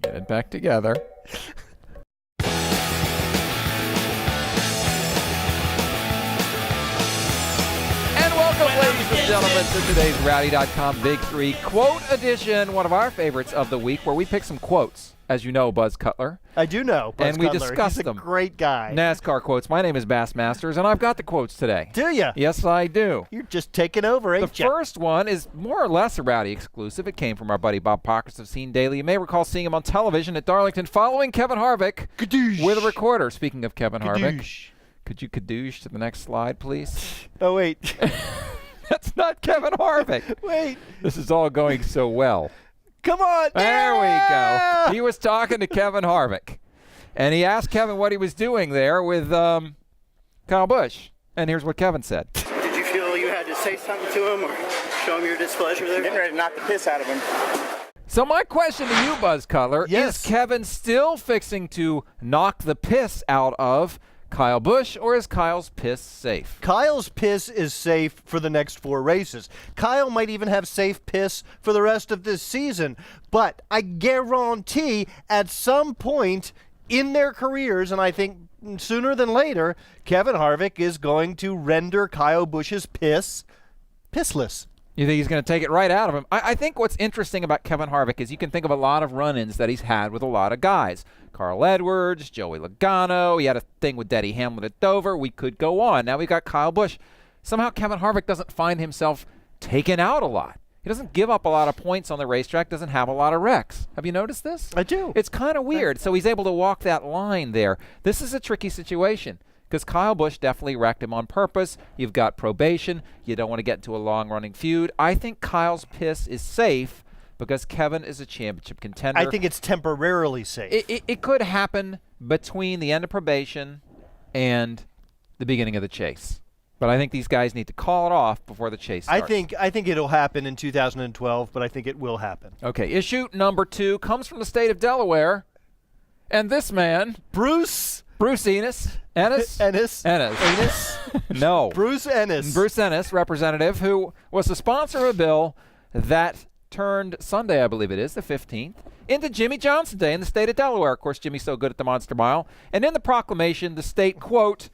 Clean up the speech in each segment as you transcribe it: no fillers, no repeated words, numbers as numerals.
Get it back together. And welcome, ladies and gentlemen, to today's Rowdy.com Big Three Quote Edition, one of our favorites of the week, where we pick some quotes. As you know, Buzz Cutler. I do know Buzz Cutler. And we discuss them. He's a great guy. NASCAR quotes. My name is Bass Masters, and I've got the quotes today. Do you? Yes, I do. You're just taking over, ain't The you? first one is more or less a Rowdy exclusive. It came from our buddy Bob Parkers of Scene Daily. You may recall seeing him on television at Darlington following Kevin Harvick with a recorder. Speaking of Kevin Harvick, could you kadoosh to the next slide, please? Oh, wait. That's not Kevin Harvick. Wait. This is all going so well. Come on. There we go. He was talking to Kevin Harvick, and he asked Kevin what he was doing there with Kyle Busch. And here's what Kevin said. Did you feel you had to say something to him or show him your displeasure there? Getting ready to knock the piss out of him. So my question to you, Buzz Cutler, Yes. is Kevin still fixing to knock the piss out of Kyle Busch, or is Kyle's piss safe? Kyle's piss is safe for the next 4 races. Kyle might even have safe piss for the rest of this season. But I guarantee at some point in their careers, and I think sooner than later, Kevin Harvick is going to render Kyle Busch's piss pissless. You think he's going to take it right out of him? I think what's interesting about Kevin Harvick is you can think of a lot of run-ins that he's had with a lot of guys. Carl Edwards, Joey Logano. He had a thing with Denny Hamlin at Dover. We could go on. Now we got Kyle Busch. Somehow Kevin Harvick doesn't find himself taken out a lot. He doesn't give up a lot of points on the racetrack, doesn't have a lot of wrecks. Have you noticed this? I do. It's kind of weird. So he's able to walk that line there. This is a tricky situation, because Kyle Busch definitely wrecked him on purpose. You've got probation. You don't want to get into a long-running feud. I think Kyle's piss is safe because Kevin is a championship contender. I think it's temporarily safe. It could happen between the end of probation and the beginning of the chase. But I think these guys need to call it off before the chase starts. I think it'll happen in 2012, but I think it will happen. Okay, issue number 2 comes from the state of Delaware. And this man, Bruce Ennis. No. Bruce Ennis. Bruce Ennis, representative, who was the sponsor of a bill that turned Sunday, I believe it is, the 15th, into Jimmie Johnson Day in the state of Delaware. Of course, Jimmie's so good at the Monster Mile. And in the proclamation, the state, quote,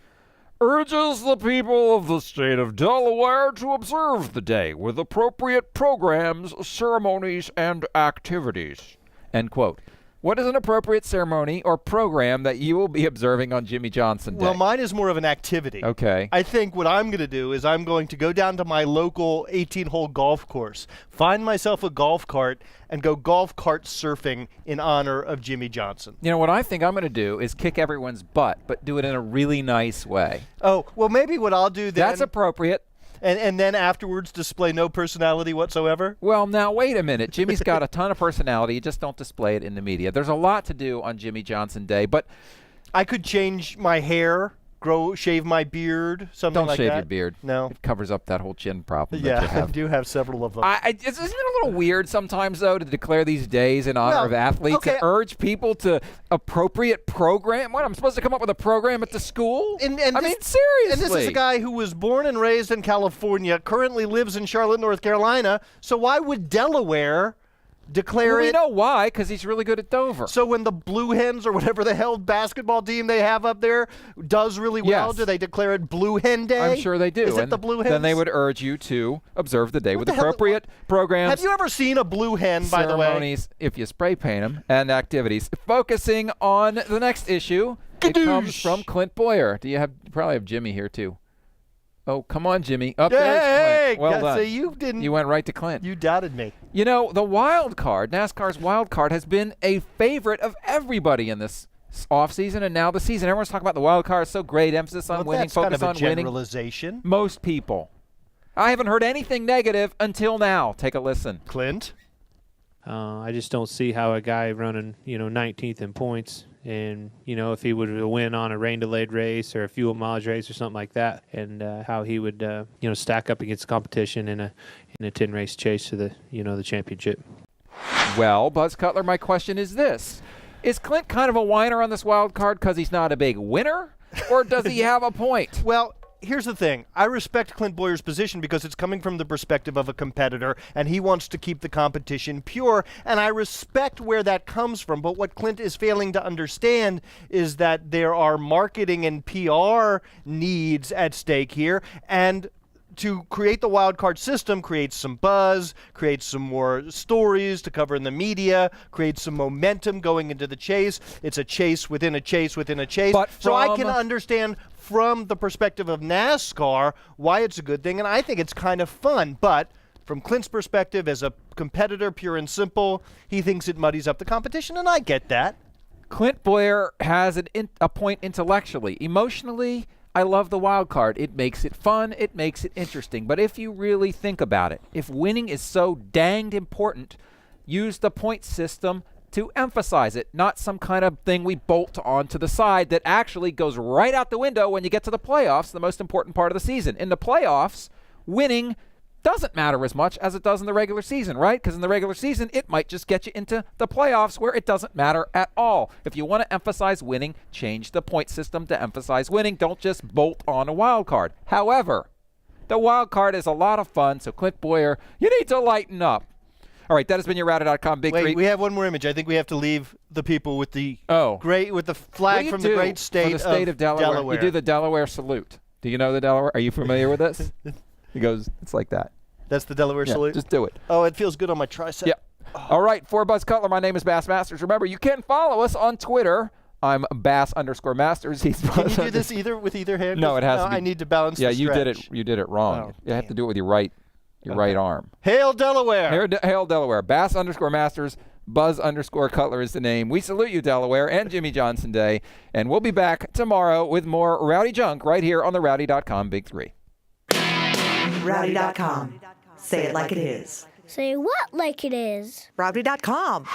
urges the people of the state of Delaware to observe the day with appropriate programs, ceremonies, and activities, end quote. What is an appropriate ceremony or program that you will be observing on Jimmie Johnson Day? Well, mine is more of an activity. Okay. I think what I'm going to do is I'm going to go down to my local 18-hole golf course, find myself a golf cart, and go golf cart surfing in honor of Jimmie Johnson. You know, what I think I'm going to do is kick everyone's butt, but do it in a really nice way. Oh, well, maybe what I'll do then... That's appropriate. And then afterwards display no personality whatsoever? Well, now, wait a minute. Jimmie's got a ton of personality. You just don't display it in the media. There's a lot to do on Jimmie Johnson Day, but... I could change my hair, shave my beard, something like that. Don't shave your beard. No. It covers up that whole chin problem that you Yeah, I have. do have several of them. Isn't it a little weird sometimes, though, to declare these days in honor of athletes and urge people to appropriate program? What, I'm supposed to come up with a program at the school? I mean, seriously. And this is a guy who was born and raised in California, currently lives in Charlotte, North Carolina, so why would Delaware declare We it? know why, because he's really good at Dover. So when the Blue Hens or whatever the hell basketball team they have up there does really well, Yes. do they declare it Blue Hen Day? I'm sure they do. Is it And the Blue Hens? Then they would urge you to observe the day with the hell- appropriate programs. Have you ever seen a Blue Hen, by the way? ceremonies, if you spray paint them, and activities. Focusing on the next issue, it comes from Clint Bowyer. You probably have Jimmie here, too. Oh, come on, Jimmie. Up there's Clint. Well done. See, you didn't. You went right to Clint. You doubted me. You know, the wild card, NASCAR's wild card, has been a favorite of everybody in this offseason and now the season. Everyone's talking about the wild card. It's so great. Emphasis on winning, That's kind focus of a on winning. generalization. Most people. I haven't heard anything negative until now. Take a listen. Clint? I just don't see how a guy running, 19th in points, and if he would win on a rain-delayed race or a fuel mileage race or something like that, and how he would, stack up against competition in a 10-race chase to the championship. Well, Buzz Cutler, my question is this: is Clint kind of a whiner on this wild card because he's not a big winner, or does he have a point? Well, here's the thing. I respect Clint Boyer's position because it's coming from the perspective of a competitor, and he wants to keep the competition pure, and I respect where that comes from. But what Clint is failing to understand is that there are marketing and PR needs at stake here, and to create the wild card system creates some buzz, creates some more stories to cover in the media, creates some momentum going into the chase. It's a chase within a chase within a chase. But so I can understand from the perspective of NASCAR why it's a good thing, and I think it's kind of fun. But from Clint's perspective, as a competitor, pure and simple, he thinks it muddies up the competition, and I get that. Clint Bowyer has a point intellectually. Emotionally, I love the wild card. It makes it fun. It makes it interesting. But if you really think about it, if winning is so danged important, use the point system to emphasize it, not some kind of thing we bolt on to the side that actually goes right out the window when you get to the playoffs, the most important part of the season. In the playoffs, winning doesn't matter as much as it does in the regular season, right? Because in the regular season, it might just get you into the playoffs where it doesn't matter at all. If you want to emphasize winning, change the point system to emphasize winning. Don't just bolt on a wild card. However, the wild card is a lot of fun, so Clint Bowyer, you need to lighten up. All right, that has been your Rowdy.com Big Three. Wait, we have one more image. I think we have to leave the people with the with the What flag do you from do the great state, for the state of Delaware. You do the Delaware salute. Do you know the Delaware? Are you familiar with this? He goes, it's like that. That's the Delaware salute? Just do it. Oh, it feels good on my tricep. Yeah. All right, for Buzz Cutler, my name is Bass Masters. Remember, you can follow us on Twitter. I'm Bass_Masters. He's Can you do this with either hand? No, it has to be. I need to balance the you stretch. You did it wrong. Oh, you have to do it with your right arm. Hail Delaware! Hail Delaware. Bass_Masters. Buzz_Cutler is the name. We salute you, Delaware, and Jimmie Johnson Day. And we'll be back tomorrow with more Rowdy Junk right here on the Rowdy.com Big Three. Rowdy.com. Say it like it is. Say what like it is? Rowdy.com.